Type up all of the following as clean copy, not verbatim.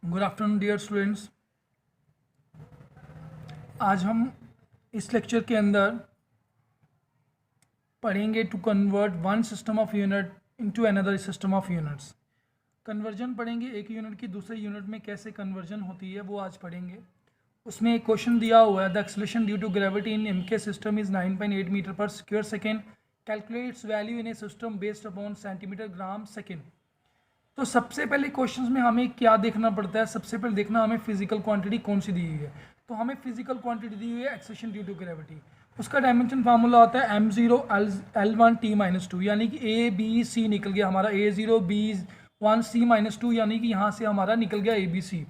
Good afternoon dear students. आज हम इस लेक्चर के अंदर पढ़ेंगे to convert one system of unit into another system of units. Conversion पढ़ेंगे, एक यूनिट की दूसरे यूनिट में कैसे कन्वर्जन होती है वो आज पढ़ेंगे। उसमें एक क्वेश्चन दिया हुआ है, the acceleration due to gravity in MK system is 9.8 metre per square second, calculate its value in a system based upon centimetre gram second. तो सबसे पहले क्वेश्चंस में हमें क्या देखना पड़ता है, सबसे पहले देखना हमें फिजिकल क्वांटिटी कौन सी दी हुई है। तो हमें फिजिकल क्वांटिटी दी हुई है एक्सेलरेशन ड्यू टू ग्रेविटी। उसका डायमेंशन फार्मूला होता है m0 l1 t-2, यानी कि a b c निकल गया हमारा a0 b1 c-2, यानी कि यहाँ से हमारा निकल गया abc।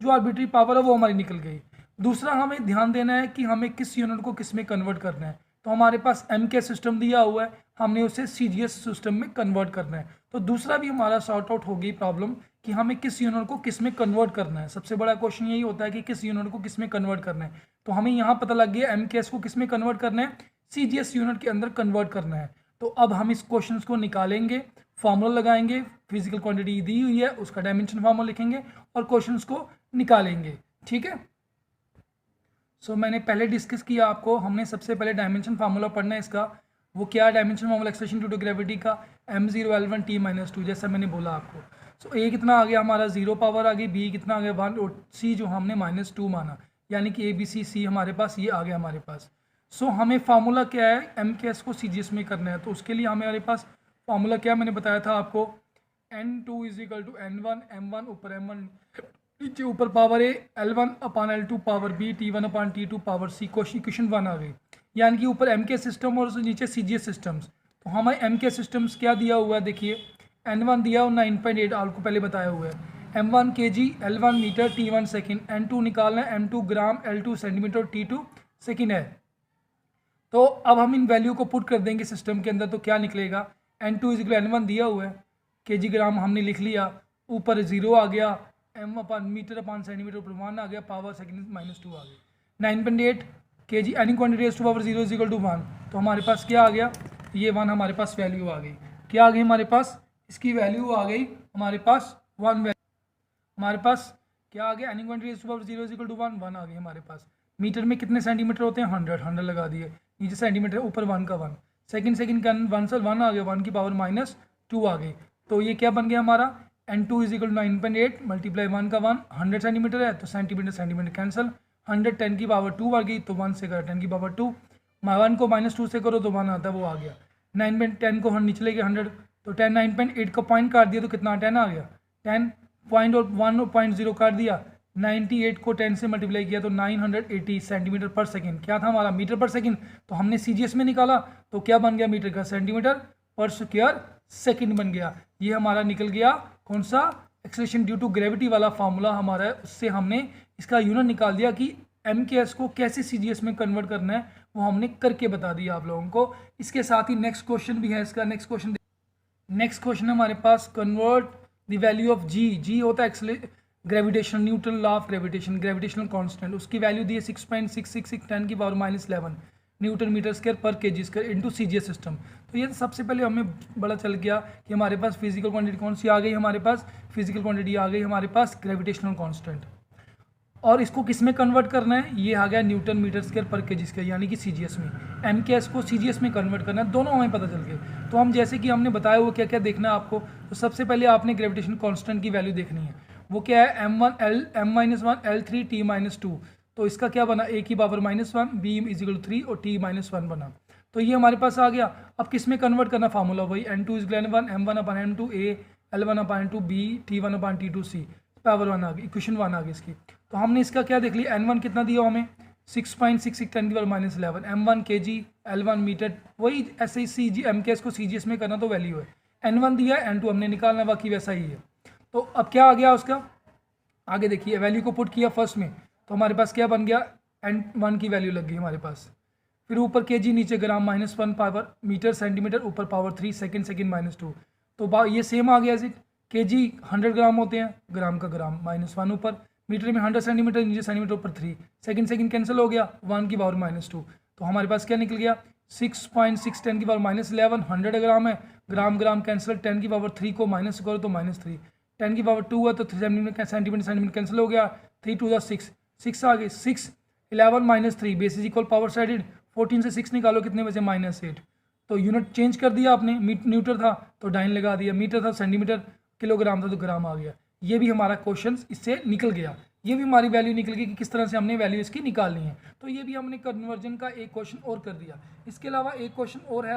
जो आर्बिट्री पावर है वो हमारी निकल गई। दूसरा हमें ध्यान देना है कि हमें किस यूनिट को किस में कन्वर्ट करना है। तो हमारे पास एम के सिस्टम दिया हुआ है, हमने उसे CGS सिस्टम में कन्वर्ट करना है। तो दूसरा भी हमारा सॉर्ट आउट हो गई प्रॉब्लम कि हमें किस यूनिट को किस में कन्वर्ट करना है। सबसे बड़ा क्वेश्चन यही होता है कि किस यूनिट को किस में कन्वर्ट करना है। तो हमें यहाँ पता लग गया MKS को किस में कन्वर्ट करना है, CGS यूनिट के अंदर कन्वर्ट करना है। तो अब हम इस क्वेश्चन को निकालेंगे, फॉर्मूला लगाएंगे, फिजिकल क्वांटिटी दी हुई है उसका डायमेंशन फॉर्मूला लिखेंगे और क्वेश्चन को निकालेंगे। ठीक है। मैंने पहले डिस्कस किया आपको, हमने सबसे पहले डायमेंशन फार्मूला पढ़ना है इसका। वो क्या dimension formula acceleration due to gravity का, m0 l1 t-2, जैसा मैंने बोला आपको। ए कितना आ गया हमारा 0 पावर आ गई, बी कितना आ गया 1 और सी जो हमने -2 माना, यानी कि ABC हमारे पास ये आ गया हमारे पास। हमें फार्मूला क्या है, MKS को CGS में करना है। तो उसके लिए हमारे पास फार्मूला क्या मैंने बताया था आपको, n2 = n1 m1 ऊपर m1 नीचे ऊपर पावर ए L1 अपान L2 पावर बी T1 अपान T2 पावर सी। क्वेश्चन 1 आ गई, यानी कि ऊपर MK सिस्टम और नीचे CGS सिस्टम्स। तो हमें MK सिस्टम्स क्या दिया हुआ है, देखिए N1 दिया हुआ 9.8 आपको पहले बताया हुआ है, M1 kg, L1 metre, T1 second, N2 निकालना है, M2 ग्राम, L2 सेंटीमीटर, T2 सेकेंड है। तो अब हम इन वैल्यू को पुट कर देंगे सिस्टम के अंदर, तो क्या निकलेगा, N2 = N1 दिया हुआ है, kg ग्राम हमने लिख लिया, ऊपर 0 आ गया, m अपान मीटर अपान सेंटीमीटर ऊपर 1 आ गया, पावर सेकंड -2 आ गई, 9.8 kg any quantity raise to power 0 = 1। तो हमारे पास क्या आ गया, ये 1 हमारे पास वैल्यू आ गई। क्या आ गई हमारे पास, इसकी वैल्यू आ गई हमारे पास 1 वैल्यू। हमारे पास क्या आ गया, any quantity raise to power 0 = 1 आ गई हमारे पास। मीटर में कितने सेंटीमीटर होते हैं, 100 लगा दिए, नीचे सेंटीमीटर ऊपर 1 का 1, सेकंड का 1 से 1 आ गया, 1 की पावर -2 आ गई। तो ये क्या बन गया हमारा, N2 = 9.8 मल्टीप्लाई 1 का 1, 100 सेंटीमीटर है तो सेंटीमीटर कैंसिल, 100 10 की पावर 2 आ गई, तो 1 से करो 10 की पावर 2, 1 को -2 से करो तो 1 आता है, वो आ गया। 9.10 को हम नीचे लेके 100, तो 10 9.8 का पॉइंट काट दिया तो कितना 10 आ गया, 10 पॉइंट और 1 पॉइंट 0 काट दिया, 98 को 10 से मल्टीप्लाई किया तो 980 सेंटीमीटर पर सेकंड। क्या था हमारा, मीटर पर सेकंड। तो हमने CGS में निकाला तो क्या बन गया, मीटर का सेंटीमीटर पर स्क्वायर सेकंड बन गया। ये हमारा निकल गया कौन सा, एक्सेलरेशन ड्यू टू ग्रेविटी वाला फार्मूला हमारा है। उससे हमने इसका यूनिट निकाल दिया कि MKS को कैसे CGS में कन्वर्ट करना है, वो हमने करके बता दिया आप लोगों को। इसके साथ ही नेक्स्ट क्वेश्चन भी है इसका, नेक्स्ट क्वेश्चन हमारे पास, कन्वर्ट द वैल्यू ऑफ जी होता है gravitation, Newton law of gravitation, gravitational constant, उसकी वैल्यू दी है 6.666 10 की पावर -11 न्यूटन मीटर स्क्वायर पर KG square into CGS system. तो ये सबसे पहले हमें बड़ा चल गया कि हमारे पास फिजिकल क्वांटिटी कौन सी आ गई, हमारे पास फिजिकल क्वांटिटी आ गई हमारे पास ग्रेविटेशनल कांस्टेंट। और इसको किस में कन्वर्ट करना है, ये आ गया न्यूटन मीटर स्क्वायर पर केजी स्क्वायर, यानी कि CGS में। MKS को CGS में कन्वर्ट करना है, दोनों हमें पता चल गए। तो हम जैसे कि हमने बताया हुआ क्या क्या देखना है आपको, तो सबसे पहले आपने ग्रेविटेशन कांस्टेंट की वैल्यू देखनी है। वो क्या है, m1 l3 t-2। तो इसका क्या बना, a की पावर -1, b = 3 और t-1 बना। तो ये हमारे पास आ गया। अब किस में कन्वर्ट करना, फार्मूला वही, N2 = N1 m1 upon m2 a L1 upon m2 b T1 upon T2 c, power 1 आ गई, इक्वेशन 1 आ गई इसकी। तो हमने इसका क्या देख लिया, N1 कितना दिया हमें 6.66 10 की power -11, M1 kg, L1 metre, वही ऐसे ही MKS को CGS में करना तो वैल्यू है। N1 दिया है, N2 हमने निकालना, बाकी वैसा ही है। तो अब क्या आ गया उसका, आगे देखिए वैल्यू को पुट किया फर्स्ट में, तो हमारे पास क्या बन गया, N1 की वैल्यू लग गई हमारे पास। फिर ऊपर kg, नीचे ग्राम, -1 पावर मीटर सेंटीमीटर, ऊपर पावर 3 सेकंड -2। तो ये सेम आ गया इज इट, kg 100 ग्राम होते हैं, ग्राम का ग्राम, -1 ऊपर, मीटर में 100 सेंटीमीटर, नीचे सेंटीमीटर ऊपर 3 सेकंड कैंसिल हो गया, 1 की पावर -2। तो हमारे पास क्या निकल गया, 6.6 10 की पावर -11, 100 ग्राम है, ग्राम कैंसिल, 10 की पावर 3 को माइनस करो तो -3, 10 की पावर 2 है तो सेंटीमीटर कैंसिल हो गया, 3 2 6, 6 आ गई, 6 11 minus 3 base is equal power sided, 14 से 6 निकालो कितने बचे -8। तो यूनिट चेंज कर दिया आपने, न्यूटन था तो डाइन लगा दिया, मीटर था सेंटीमीटर, किलोग्राम था तो ग्राम आ गया। ये भी हमारा क्वेश्चन इससे निकल गया, ये भी हमारी वैल्यू निकल गई कि किस तरह से हमने वैल्यू इसकी निकालनी है। तो ये भी हमने कन्वर्जन का एक क्वेश्चन और कर दिया। इसके अलावा एक क्वेश्चन और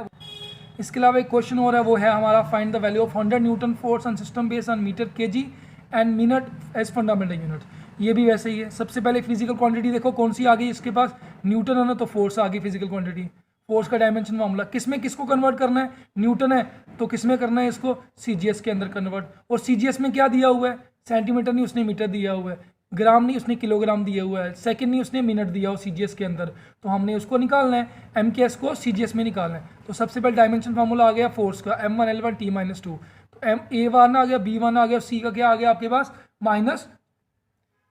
है, वो है हमारा find the value of 100 newton force on system based on metre kg and minute as fundamental unit. ये भी वैसे ही है। सबसे पहले फिजिकल क्वांटिटी देखो कौन सी आ गई इसके पास, न्यूटन है ना, तो फोर्स आ गई फिजिकल क्वांटिटी। फोर्स का डायमेंशन मामला किसमें किसको कन्वर्ट करना है, न्यूटन है तो किसमें करना है इसको, सीजीएस के अंदर कन्वर्ट। और सीजीएस में क्या दिया हुआ है, सेंटीमीटर नहीं उसने मीटर दिया हुआ है, ग्राम नहीं उसने किलोग्राम दिया हुआ है, सेकंड नहीं उसने मिनट दिया हो सीजीएस के अंदर। तो हमने उसको निकालना है, एमकेएस को सीजीएस में निकालना है। तो सबसे पहले डायमेंशन फार्मूला आ गया फोर्स का, M1L1 T-2। तो A1 आ गया, B1 आ गया, C का क्या आ गया आपके पास माइनस,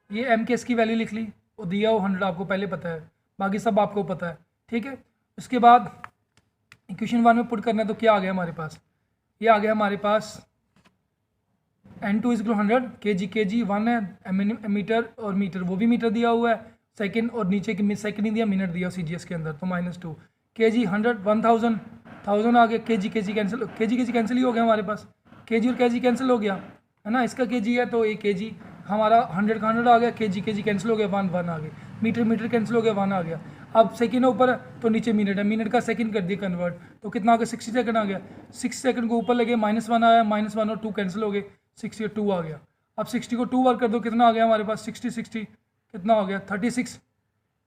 ये एमकेएस की वैल्यू लिख ली, वो दिया वो 100 आपको पहले पता है, बाकी सब आपको पता है, ठीक है। उसके बाद इक्वेशन 1 में पुट करना है तो क्या आ गया हमारे पास, ये आ गया हमारे पास N2 इज 100 kg 1 है, मीटर और मीटर वो भी मीटर दिया हुआ है, सेकंड और नीचे की सेकंड नहीं दिया, मिनट दिया सीजीएस के अंदर, तो -2 kg 100 1000 1000 आ गया, kg कैंसिल, kg कैंसिल ही हो गया हमारे पास, kg और kg कैंसिल हो गया है ना, इसका kg है तो ये kg हमारा 100 का 100 आ गया, kg कैंसिल हो गया, 1 आ गया, मीटर कैंसिल हो गया, 1 आ गया। अब सेकंड ऊपर है तो नीचे मिनट है, मिनट का सेकंड कर दिया कन्वर्ट, तो कितना आ गया 60 सेकंड आ गया, 6 सेकंड को ऊपर लगे -1 आया, -1 और 2 कैंसिल हो गए, 60 और 2 आ गया। अब 60 को 2 बार कर दो, कितना आ गया हमारे पास 60 कितना हो गया 36,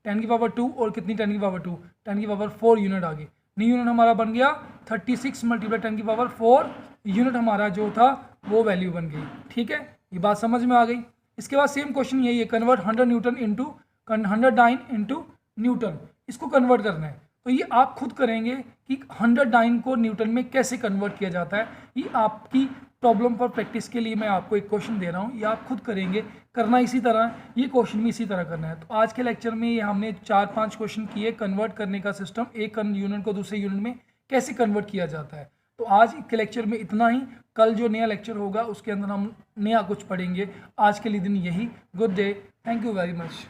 10 की पावर 2 और कितनी 10 की पावर 2, 10 की पावर 4 यूनिट आ गई। न्यू यूनिट हमारा बन गया 36 मल्टीप्लाई 10 की पावर 4 यूनिट, हमारा जो था वो वैल्यू बन गई, ठीक है। ये बात समझ में आ गई। इसके बाद सेम क्वेश्चन यही है, convert 100 newton into 100 dyne into newton, इसको कन्वर्ट करना है। तो ये आप खुद करेंगे कि 100 डाइन को न्यूटन में कैसे कन्वर्ट किया जाता है। ये आपकी प्रॉब्लम पर प्रैक्टिस के लिए मैं आपको एक क्वेश्चन दे रहा हूँ, ये आप खुद करेंगे, करना इसी तरह, ये क्वेश्चन भी इसी तरह करना है। तो आज के लेक्चर में ये हमने 4-5 क्वेश्चन किए कन्वर्ट करने का सिस्टम, एक यूनिट को दूसरे यूनिट में कैसे कन्वर्ट किया जाता है। तो आज के लेक्चर में इतना ही, कल जो नया लेक्चर होगा उसके अंदर हम नया कुछ पढ़ेंगे। आज के लिए दिन यही, good day, thank you very much.